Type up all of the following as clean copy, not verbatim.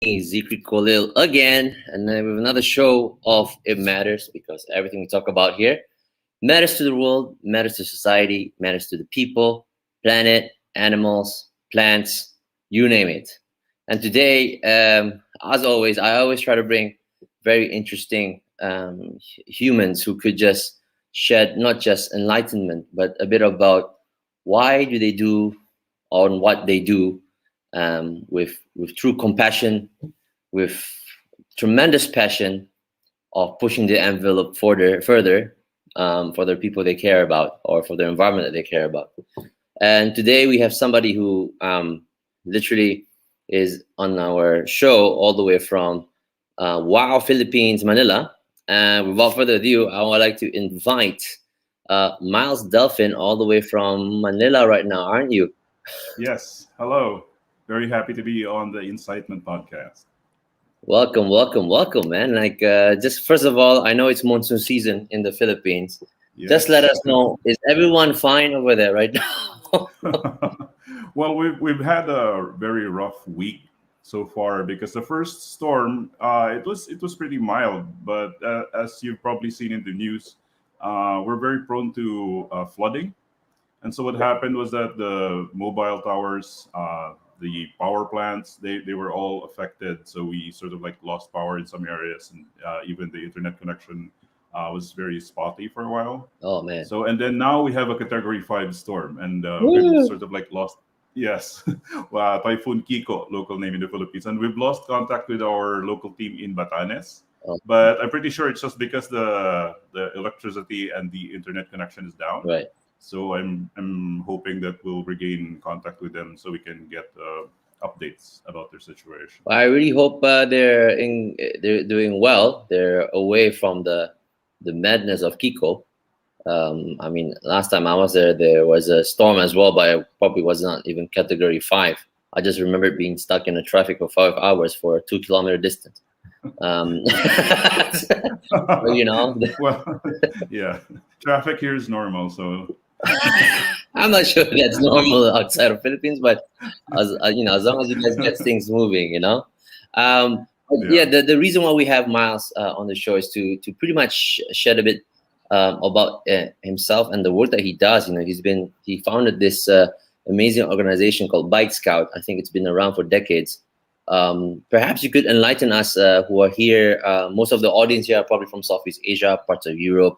me, Zikri Kolil, again, and then with another show of It Matters, because everything we talk about here matters to the world, matters to society, matters to the people, planet, animals, plants, you name it. And today, as always, I always try to bring very interesting humans who could just shed not just enlightenment, but a bit about why do they do on what they do, with true compassion, with tremendous passion of pushing the envelope further, for the people they care about or for the environment that they care about. And today we have somebody who literally is on our show all the way from Wow, Philippines, Manila. And without further ado, I would like to invite Myles Delfin all the way from Manila right now, aren't you? Yes. Hello. Very happy to be on the Incitement podcast. Welcome, welcome, welcome, man. Just first of all, I know it's monsoon season in the Philippines. Just let Yes. us know, is everyone fine over there right now? Well, we've had a very rough week so far because the first storm it was pretty mild, but as you've probably seen in the news, we're very prone to flooding. And so what happened was that the mobile towers, the power plants, they were all affected. So we sort of like lost power in some areas, and even the internet connection was very spotty for a while. Oh man. So and then now we have a Category 5 storm, and we've Woo! sort of like lost. Yes, well, Typhoon Kiko, local name in the Philippines, and we've lost contact with our local team in Batanes. Oh, But I'm pretty sure it's just because the electricity and the internet connection is down. right. So I'm hoping that we'll regain contact with them so we can get updates about their situation. Well, I really hope they're doing well. They're away from the madness of Kiko. I mean, last time I was there, there was a storm as well, but it probably was not even Category 5. I just remember being stuck in the traffic for 5 hours for a 2 kilometer distance. Um, but you know, Well, yeah, traffic here is normal, so I'm not sure that's normal outside of Philippines, but as long as you guys get things moving, But yeah, yeah, the reason why we have Miles on the show is to pretty much shed a bit about himself and the work that he does. He founded this amazing organization called BikeScout. I think it's been around for decades. Perhaps you could enlighten us who are here. Most of the audience here are probably from Southeast Asia, parts of Europe.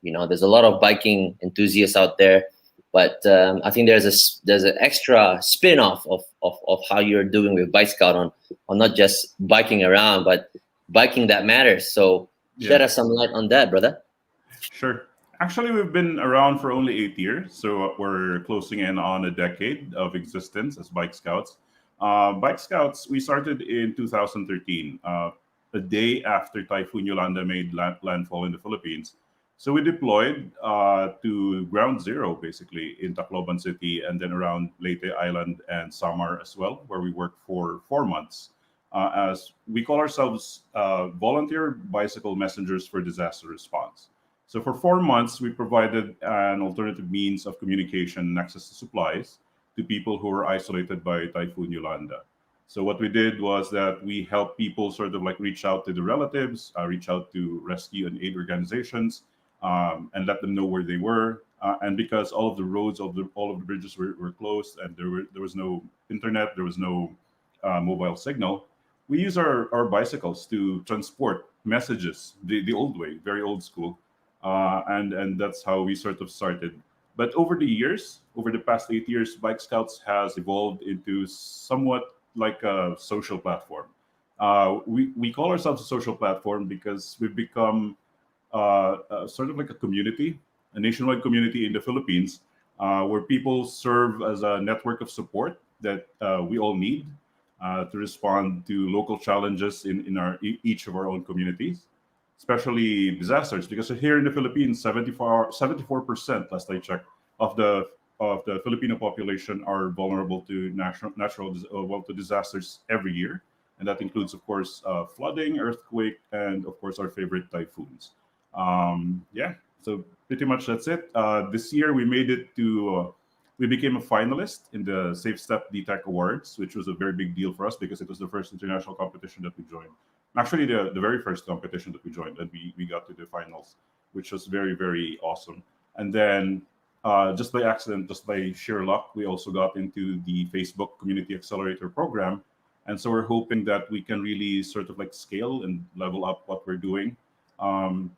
There's a lot of biking enthusiasts out there, but I think there's an extra spin-off of how you're doing with Bike Scout on not just biking around, but biking that matters. So shed yeah, us some light on that, brother. sure. Actually, we've been around for only 8 years, so we're closing in on a decade of existence as Bike Scouts. Bike Scouts, we started in 2013, a day after Typhoon Yolanda made landfall in the Philippines. So we deployed to ground zero, basically, in Tacloban City and then around Leyte Island and Samar as well, where we worked for 4 months. As we call ourselves volunteer bicycle messengers for disaster response. So for 4 months, we provided an alternative means of communication and access to supplies to people who were isolated by Typhoon Yolanda. So what we did was that we helped people sort of like reach out to the relatives, reach out to rescue and aid organizations, and let them know where they were. And because all of the roads, all of the bridges were closed, and there was no internet, there was no mobile signal, we use our bicycles to transport messages the old way, very old school, and that's how we sort of started. But over the years, over the past 8 years, Bike Scouts has evolved into somewhat like a social platform. We call ourselves a social platform because we've become sort of like a community, a nationwide community in the Philippines, where people serve as a network of support that we all need to respond to local challenges in each of our own communities, especially disasters. Because here in the Philippines, 74% last I checked, of the Filipino population are vulnerable to to disasters every year, and that includes, of course, flooding, earthquake, and of course our favorite typhoons. Yeah, so pretty much that's it. This year we made it to We became a finalist in the Safe Step DTech Awards, which was a very big deal for us because it was the first international competition that we joined. Actually, the very first competition that we joined, and we got to the finals, which was very, very awesome. And then, just by accident, just by sheer luck, we also got into the Facebook Community Accelerator program. And so we're hoping that we can really sort of like scale and level up what we're doing. Um,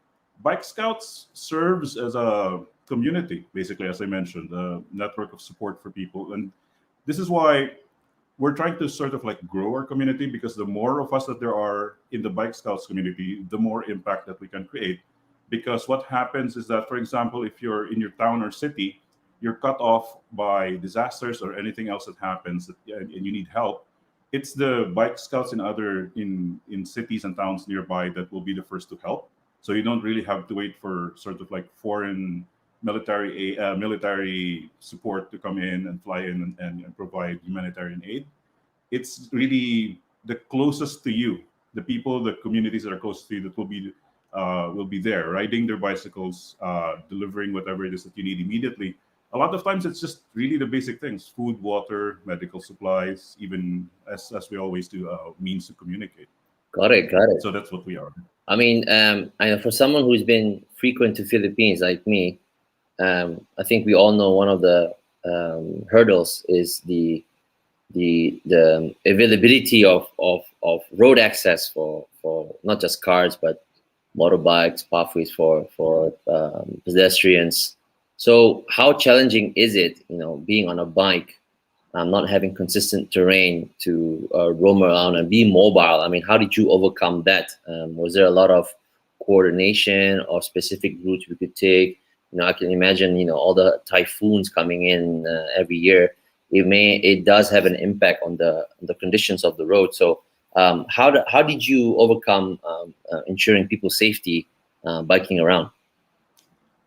Bike Scouts serves as a community, basically, as I mentioned, a network of support for people. And this is why we're trying to sort of like grow our community, because the more of us that there are in the Bike Scouts community, the more impact that we can create. Because what happens is that, for example, if you're in your town or city, you're cut off by disasters or anything else that happens, and you need help. It's the Bike Scouts in other in cities and towns nearby that will be the first to help. So you don't really have to wait for sort of like foreign military support to come in and fly in and provide humanitarian aid. It's really the closest to you, the people, the communities that are close to you, that will be there, riding their bicycles, delivering whatever it is that you need immediately. A lot of times, it's just really the basic things: food, water, medical supplies, even as we always do, means to communicate. Got it, got it. So that's what we are. I mean, I know for someone who's been frequent to Philippines like me, I think we all know one of the hurdles is the availability of road access for not just cars but motorbikes, pathways for pedestrians. So how challenging is it, being on a bike, not having consistent terrain to roam around and be mobile? I mean, how did you overcome that? Was there a lot of coordination or specific routes we could take? I can imagine, all the typhoons coming in every year. It does have an impact on the conditions of the road. So how did you overcome ensuring people's safety biking around?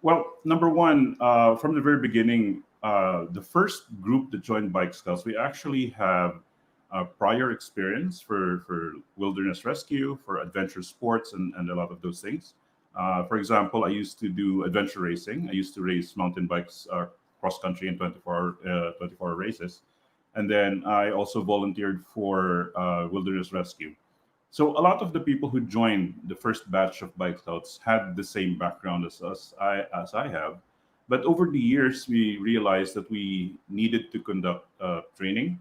Well, number one, from the very beginning, the first group that joined Bike Scouts, we actually have prior experience for wilderness rescue, for adventure sports, and a lot of those things. For example, I used to do adventure racing. I used to race mountain bikes cross country in 24-hour races. And then I also volunteered for wilderness rescue. So a lot of the people who joined the first batch of Bike Scouts had the same background as I have. But over the years, we realized that we needed to conduct training,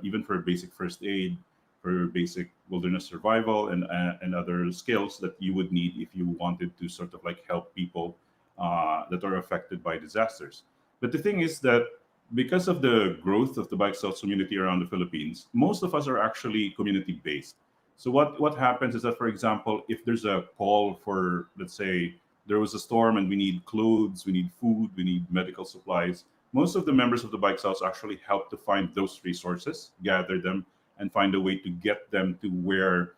even for basic first aid, for basic wilderness survival, and other skills that you would need if you wanted to sort of like help people that are affected by disasters. But the thing is that because of the growth of the Bike Scouts community around the Philippines, most of us are actually community based. So what happens is that, for example, if there's a call for, let's say, there was a storm and we need clothes, we need food, we need medical supplies, most of the members of the Bike Scouts actually help to find those resources, gather them, and find a way to get them to where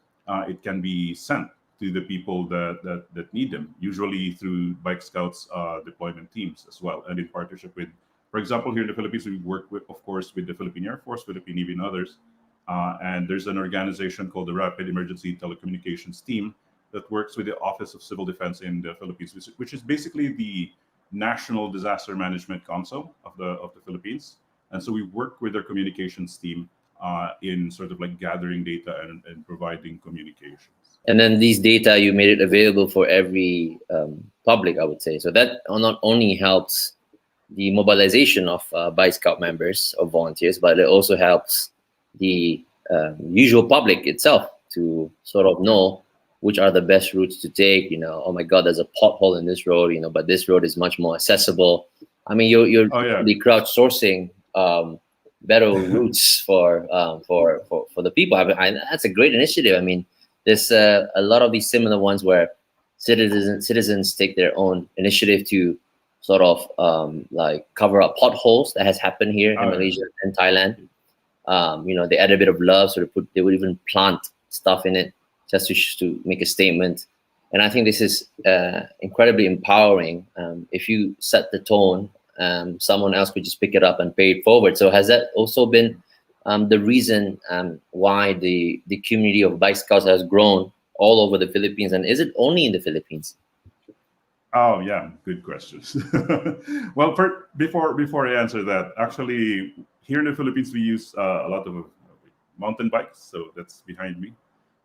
it can be sent to the people that need them, usually through Bike Scouts deployment teams as well, and in partnership with, for example, here in the Philippines, we work with, of course, with the Philippine Air Force, Philippine Navy, and others. And there's an organization called the Rapid Emergency Telecommunications Team that works with the Office of Civil Defense in the Philippines, which is basically the National Disaster Management Council of the Philippines. And so we work with their communications team in sort of like gathering data and providing communications. And then these data, you made it available for every public, I would say. So that not only helps the mobilization of Bike Scout members or volunteers, but it also helps the usual public itself to sort of know which are the best routes to take. Oh my God, there's a pothole in this road, but this road is much more accessible. I mean, you're Oh yeah. crowdsourcing better routes for the people. That's a great initiative. I mean, there's a lot of these similar ones where citizens take their own initiative to sort of like cover up potholes. That has happened here in Malaysia and Thailand. They add a bit of love, so they would even plant stuff in it just to make a statement. And I think this is incredibly empowering. If you set the tone, someone else could just pick it up and pay it forward. So has that also been the reason why the community of Bike Scouts has grown all over the Philippines? And is it only in the Philippines? Oh yeah, good questions. Well, before I answer that, actually, here in the Philippines we use a lot of mountain bikes. So that's behind me.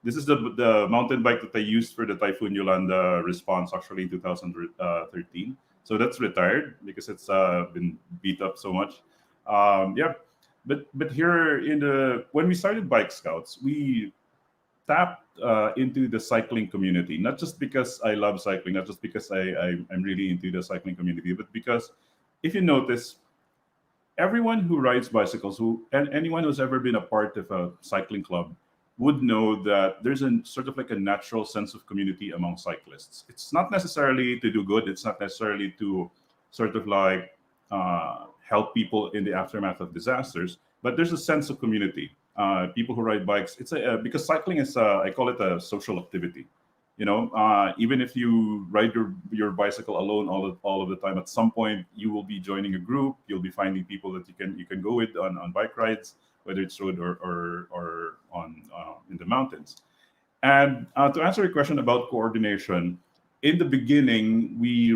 This is the mountain bike that I used for the Typhoon Yolanda response actually in 2013. So that's retired because it's been beat up so much. Yeah, but here in the when we started Bike Scouts, we tapped into the cycling community, not just because I love cycling, not just because I'm really into the cycling community, but because if you notice, everyone who rides bicycles, and anyone who's ever been a part of a cycling club, would know that there's a sort of like a natural sense of community among cyclists. It's not necessarily to do good. It's not necessarily to sort of like help people in the aftermath of disasters, but there's a sense of community. People who ride bikes, it's because cycling is I call it a social activity. Even if you ride your bicycle alone all of the time, at some point you will be joining a group. You'll be finding people that you can go with on bike rides, whether it's road or on in the mountains. And to answer your question about coordination, in the beginning, we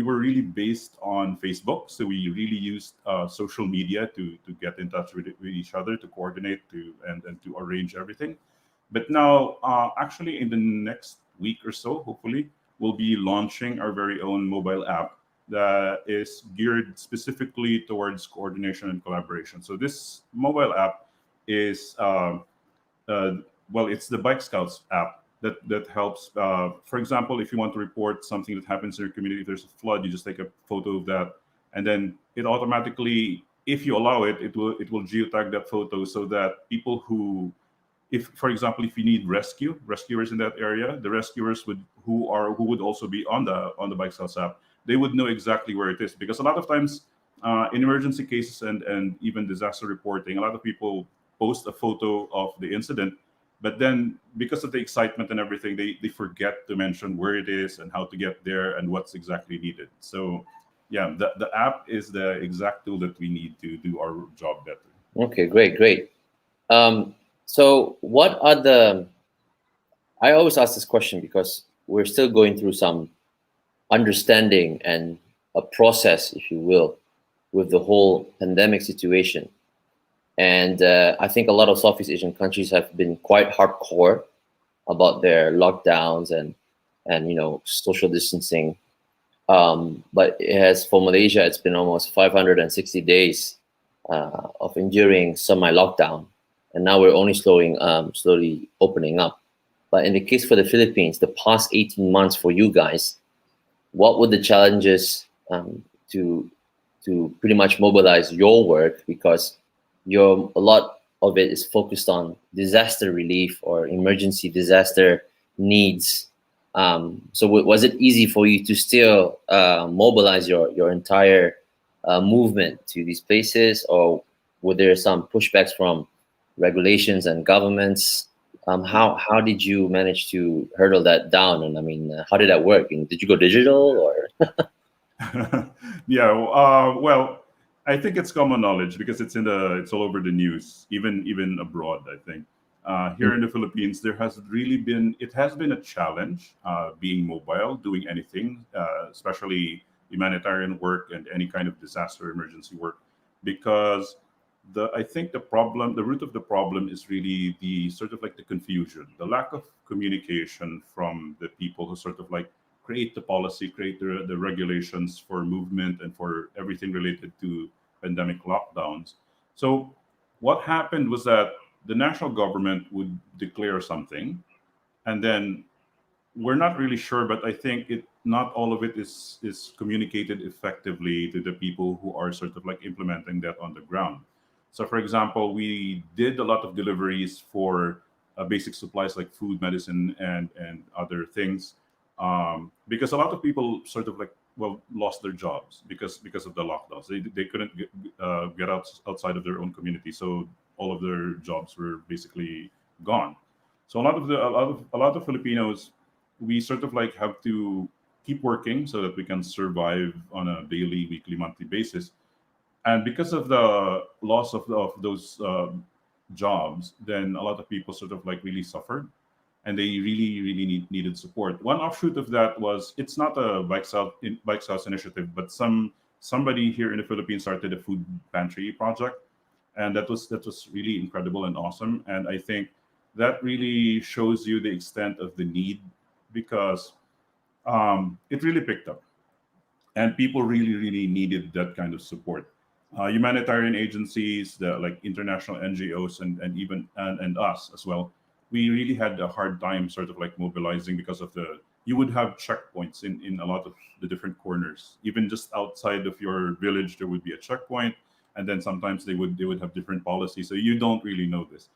were really based on Facebook. So we really used social media to get in touch with each other, to coordinate, and to arrange everything. But now, actually, in the next week or so, hopefully, we'll be launching our very own mobile app that is geared specifically towards coordination and collaboration. So this mobile app is uh, well, it's the Bike Scouts app that helps. For example, if you want to report something that happens in your community, if there's a flood, you just take a photo of that, and then it automatically, if you allow it, it will geotag that photo so that people if for example, if you need rescuers in that area, the rescuers who would also be on the Bike Scouts app, they would know exactly where it is, because a lot of times in emergency cases and even disaster reporting, a lot of people post a photo of the incident, but then because of the excitement and everything, they forget to mention where it is and how to get there and what's exactly needed. So yeah, the app is the exact tool that we need to do our job better. Okay, great, great. So what are the? I always ask this question because we're still going through some understanding and a process, if you will, with the whole pandemic situation. And I think a lot of Southeast Asian countries have been quite hardcore about their lockdowns and social distancing. But it has for Malaysia, it's been almost 560 days of enduring semi-lockdown, and now we're only slowly opening up. But in the case for the Philippines, the past 18 months for you guys, what were the challenges to pretty much mobilize your work, because a lot of it is focused on disaster relief or emergency disaster needs. So was it easy for you to still mobilize your entire movement to these places, or were there some pushbacks from regulations and governments? How did you manage to hurdle that down? And I mean, how did that work? And did you go digital or? Yeah, well, I think it's common knowledge because it's all over the news, even abroad. I think here in the Philippines, it has been a challenge being mobile, doing anything, especially humanitarian work and any kind of disaster emergency work, because I think the root of the problem is really the sort of like the confusion, the lack of communication from the people who sort of like create the policy, create the regulations for movement and for everything related to pandemic lockdowns. So what happened was that the national government would declare something, and then we're not really sure, but I think it not all of it is communicated effectively to the people who are sort of like implementing that on the ground. So, for example, we did a lot of deliveries for basic supplies like food, medicine, and other things, because a lot of people sort of like lost their jobs because of the lockdowns. They couldn't get outside of their own community, so all of their jobs were basically gone. So a lot of Filipinos, we sort of like have to keep working so that we can survive on a daily, weekly, monthly basis. And because of the loss of those jobs, then a lot of people sort of like really suffered. and they really really needed support. One offshoot of that was, it's not a bike scouts initiative, but somebody here in the Philippines started a food pantry project, and that was really incredible and awesome. And I think that really shows you the extent of the need, because it really picked up, and people really really needed that kind of support. Humanitarian agencies, the like international NGOs, and even and us as well, we really had a hard time sort of like mobilizing, because of the, you would have checkpoints in a lot of the different corners. Even just outside of your village there would be a checkpoint, and then sometimes they would have different policies, so you don't really know this.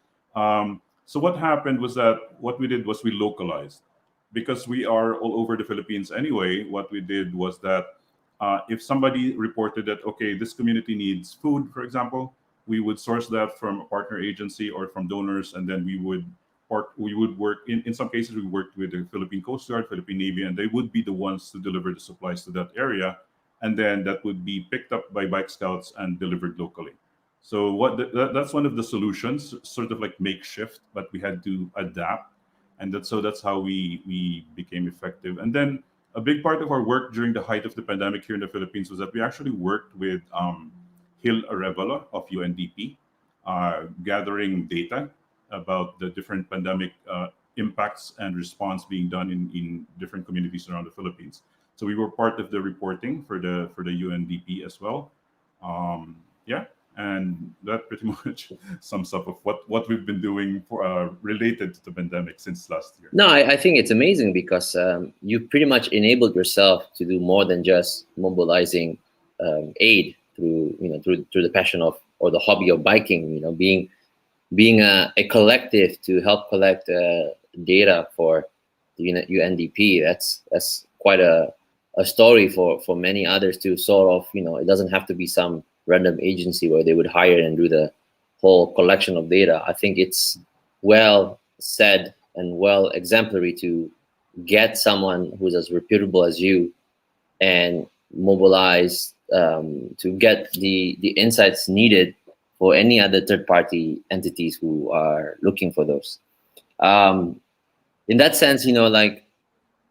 So what happened was that what we did was we localized, because we are all over the Philippines anyway. What we did was that, if somebody reported that, okay, this community needs food, for example, we would source that from a partner agency or from donors, and then we would work in some cases we worked with the Philippine Coast Guard, Philippine Navy, and they would be the ones to deliver the supplies to that area, and then that would be picked up by bike scouts and delivered locally. So that's one of the solutions, sort of like makeshift, but we had to adapt, and that's how we became effective. And then a big part of our work during the height of the pandemic here in the Philippines was that we actually worked with Hill Arevalo of UNDP, gathering data about the different pandemic impacts and response being done in different communities around the Philippines. So we were part of the reporting for the UNDP as well. Yeah, and that pretty much sums up of what we've been doing for related to the pandemic since last year. No, I think it's amazing because you pretty much enabled yourself to do more than just mobilizing aid through through the passion of or the hobby of biking. Being a collective to help collect data for the UNDP. That's quite a story for many others to sort of, it doesn't have to be some random agency where they would hire and do the whole collection of data. I think it's well said and well exemplary to get someone who's as reputable as you and mobilize to get the insights needed for any other third party entities who are looking for those. Um, in that sense, like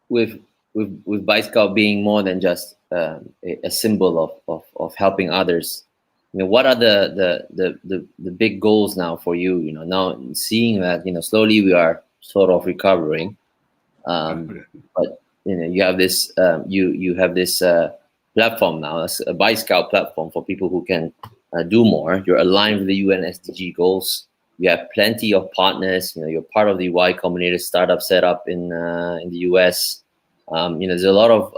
with with BikeScout being more than just a symbol of helping others, what are the big goals now for you? Now seeing that slowly we are sort of recovering, but you have this you have this platform now, it's a BikeScout platform for people who can do more. You're aligned with the UN SDG goals. You have plenty of partners. You're part of the Y Combinator startup setup in the US. There's a lot of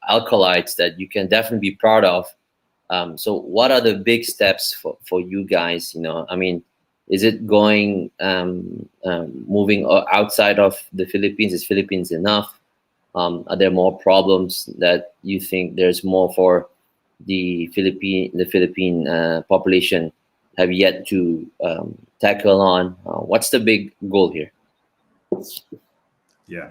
alkalites that you can definitely be proud of. So what are the big steps for you guys? I mean, is it going moving outside of the Philippines? Is Philippines enough? Are there more problems that you think there's more for the Philippine population have yet to tackle on? What's the big goal here? Yeah.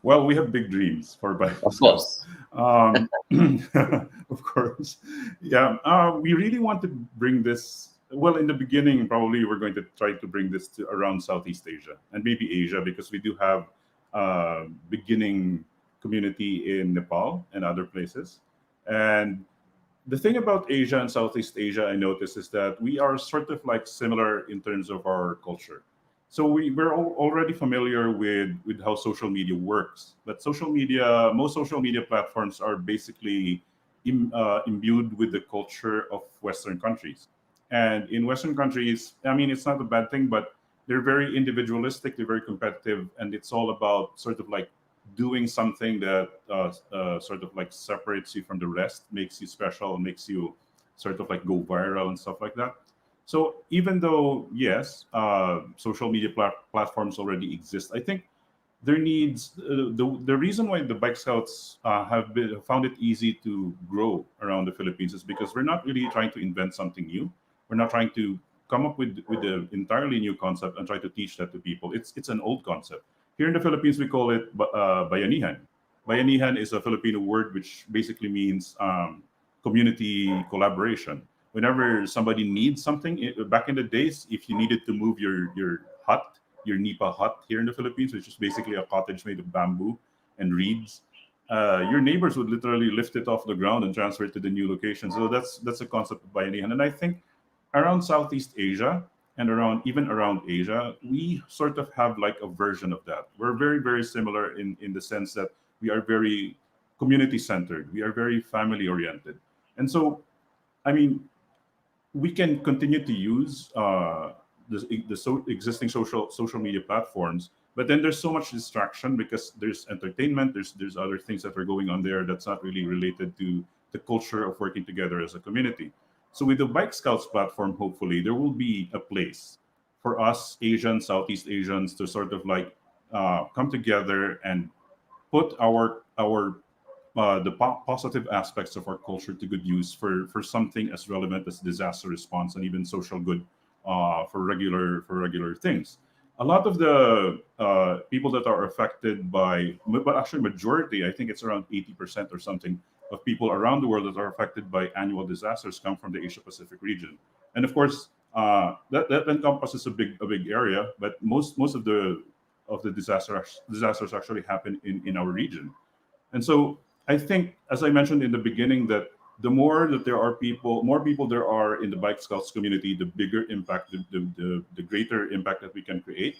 Well, we have big dreams for Bike Of Scouts. course. Um, of course. Yeah. We really want to bring this. Well, in the beginning, probably we're going to try to bring this to around Southeast Asia and maybe Asia, because we do have beginning community in Nepal and other places. And the thing about Asia and Southeast Asia, I noticed, is that we are sort of like similar in terms of our culture. So we're already familiar with how social media works. But most social media platforms are basically imbued with the culture of Western countries. And in Western countries, I mean, it's not a bad thing, but they're very individualistic, they're very competitive, and it's all about sort of like doing something that sort of like separates you from the rest, makes you special, makes you sort of like go viral and stuff like that. So even though yes, social media platforms already exist, I think there needs the reason why the bike scouts found it easy to grow around the Philippines is because we're not really trying to invent something new. We're not trying to come up with an entirely new concept and try to teach that to people. It's an old concept. Here in the Philippines, we call it bayanihan. Bayanihan is a Filipino word which basically means community collaboration. Whenever somebody needs something, back in the days, if you needed to move your hut your nipa hut here in the Philippines, which is basically a cottage made of bamboo and reeds. Your neighbors would literally lift it off the ground and transfer it to the new location. So that's a concept of bayanihan, and I think around Southeast Asia and around Asia, we sort of have like a version of that. We're very similar in the sense that we are very community centered. We are very family oriented, and so I mean we can continue to use existing social media platforms, but then there's so much distraction because there's entertainment, there's other things that are going on there that's not really related to the culture of working together as a community. So with the Bike Scouts platform, hopefully there will be a place for us Asians, Southeast Asians, to sort of like come together and put our positive aspects of our culture to good use for something as relevant as disaster response and even social good for regular things. A lot of the people that are affected by, but actually majority, I think it's around 80% or something of people around the world that are affected by annual disasters come from the Asia Pacific region, and of course that encompasses a big area. But most of the disasters actually happen in our region. And so I think, as I mentioned in the beginning, that the more that there are people, more people there are in the Bike Scouts community, the bigger impact, the greater impact that we can create.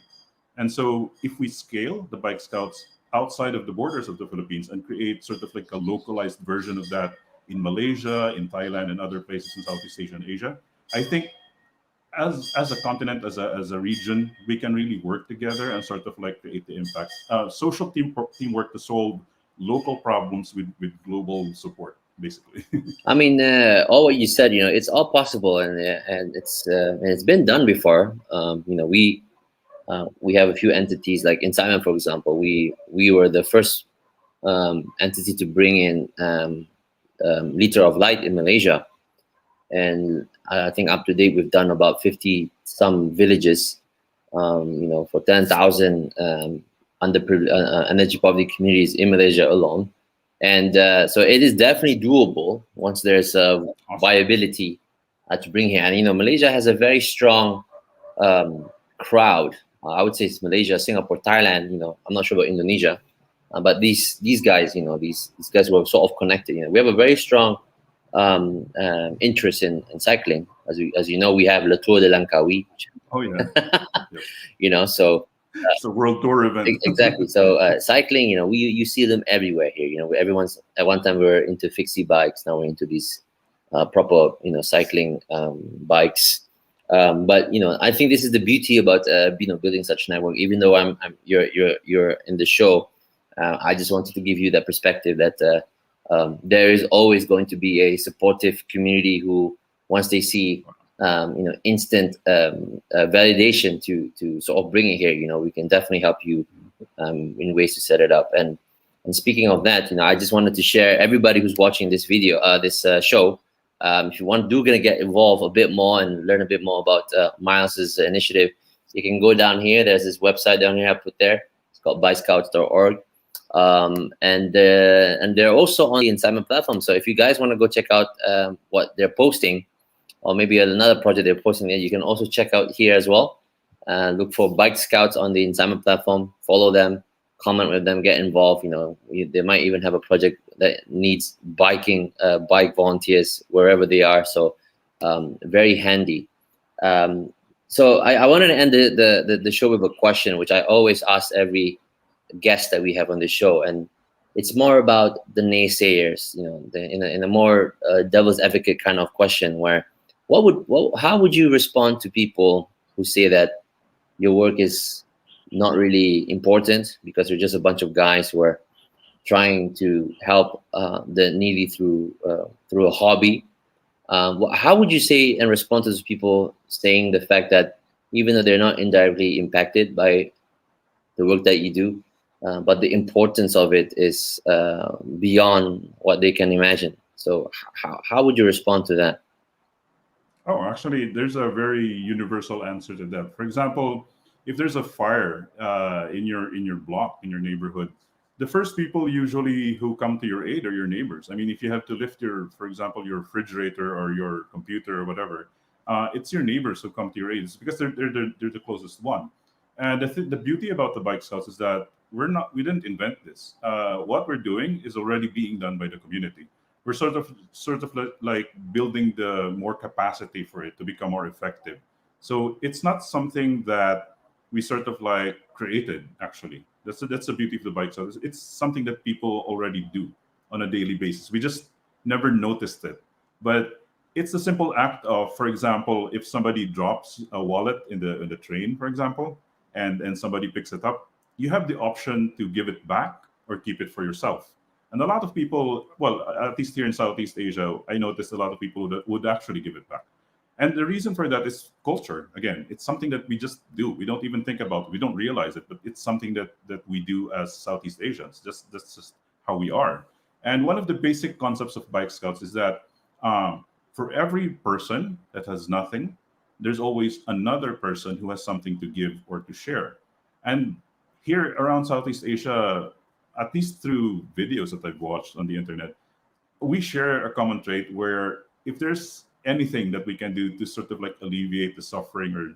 And so if we scale the Bike Scouts outside of the borders of the Philippines and create sort of like a localized version of that in Malaysia, in Thailand, and other places in Southeast Asia and Asia, I think as a continent, as a region, we can really work together and sort of like create the impact. Social teamwork to solve local problems with global support, basically. I mean, all what you said, it's all possible, and it's been done before. We have a few entities like Incitement, for example. We were the first entity to bring in liter of light in Malaysia, and I think up to date we've done about 50 some villages, for 10,000 energy poverty communities in Malaysia alone. And so it is definitely doable once there's Awesome. viability to bring here. And Malaysia has a very strong crowd. I would say it's Malaysia, Singapore, Thailand. I'm not sure about Indonesia, but these guys, these guys were sort of connected. We have a very strong interest in cycling. As you know, we have Le Tour de Langkawi. Oh yeah, yep. So It's a world tour event. exactly. So cycling, we you see them everywhere here. Everyone's at one time we were into fixie bikes. Now we're into these proper, cycling bikes. But I think this is the beauty about building such network. Even though you're in the show, I just wanted to give you that perspective that there is always going to be a supportive community who, once they see instant validation to sort of bring it here, we can definitely help you in ways to set it up. And speaking of that, I just wanted to share everybody who's watching this video, this show. If you gonna get involved a bit more and learn a bit more about Myles's initiative, you can go down here. There's this website down here I put there. It's called byscouts.org. And they're also on the Incitement platform. So if you guys want to go check out what they're posting, or maybe another project they're posting there, you can also check out here as well. Look for Bike Scouts on the Incitement platform. Follow them, comment with them, get involved. They might even have a project that needs bike volunteers wherever they are. So very handy. So I wanted to end the show with a question, which I always ask every guest that we have on the show, and it's more about the naysayers. In a more devil's advocate kind of question, where how would you respond to people who say that your work is not really important because you're just a bunch of guys who are trying to help the needy through a hobby? How would you say and respond to those people saying the fact that even though they're not indirectly impacted by the work that you do, but the importance of it is beyond what they can imagine? So how would you respond to that? Oh, actually, there's a very universal answer to that. For example, if there's a fire in your block, in your neighborhood, the first people usually who come to your aid are your neighbors. I mean, if you have to lift for example, your refrigerator or your computer or whatever, it's your neighbors who come to your aid. It's because they're the closest one. And the beauty about the Bike Scouts is that we didn't invent this. What we're doing is already being done by the community. We're sort of like building the more capacity for it to become more effective. So it's not something that we sort of like created. Actually, that's the beauty of the Bike Scouts. It's something that people already do on a daily basis. We just never noticed it, but it's a simple act of, for example, if somebody drops a wallet in the train, for example, and somebody picks it up, you have the option to give it back or keep it for yourself. And a lot of people, well, at least here in Southeast Asia, I noticed a lot of people that would actually give it back. And the reason for that is culture. Again, it's something that we just do. We don't even think about it. We don't realize it, but it's something that we do as Southeast Asians. Just that's just how we are. And one of the basic concepts of Bike Scouts is that for every person that has nothing, there's always another person who has something to give or to share. And here around Southeast Asia, at least through videos that I've watched on the internet, we share a common trait where if there's anything that we can do to sort of like alleviate the suffering or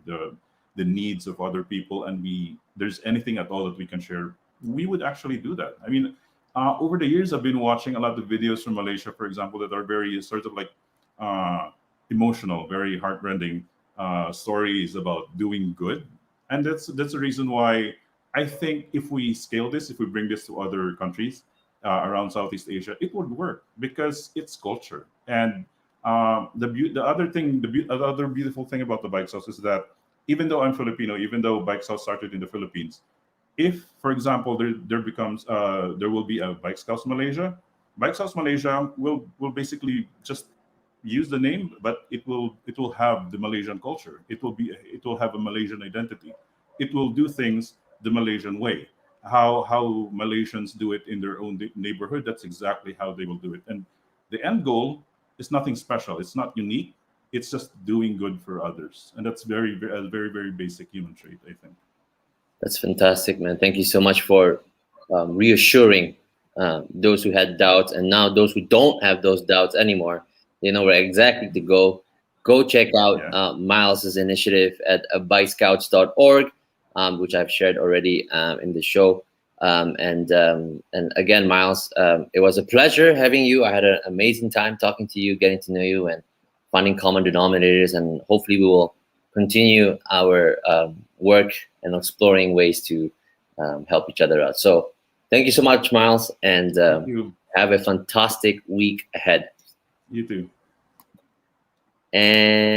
the needs of other people, and we there's anything at all that we can share, we would actually do that. I mean, over the years, I've been watching a lot of videos from Malaysia, for example, that are very sort of like uh, emotional, very heartrending stories about doing good, and that's the reason why I think if we scale this, if we bring this to other countries around Southeast Asia, it would work because it's culture. And the other thing, the other beautiful thing about the Bike House is that even though I'm Filipino, even though Bike House started in the Philippines, if, for example, there will be a Bike Scouts Malaysia, Bike Scouts Malaysia will basically just use the name, but it will have the Malaysian culture. It will have a Malaysian identity. It will do things the Malaysian way. How Malaysians do it in their own neighborhood. That's exactly how they will do it. And the end goal is nothing special. It's not unique. It's just doing good for others, and that's a very very basic human trait, I think. That's fantastic, man. Thank you so much for reassuring those who had doubts, and now those who don't have those doubts anymore, they know where exactly to go. Go check out Yeah. Miles's initiative at bikescouts.org, which I've shared already in the show. And again, Miles, it was a pleasure having you. I had an amazing time talking to you, getting to know you, and finding common denominators. And hopefully, we will continue our work and exploring ways to help each other out. So, thank you so much, Miles, and Thank you. have a fantastic week ahead. You too. And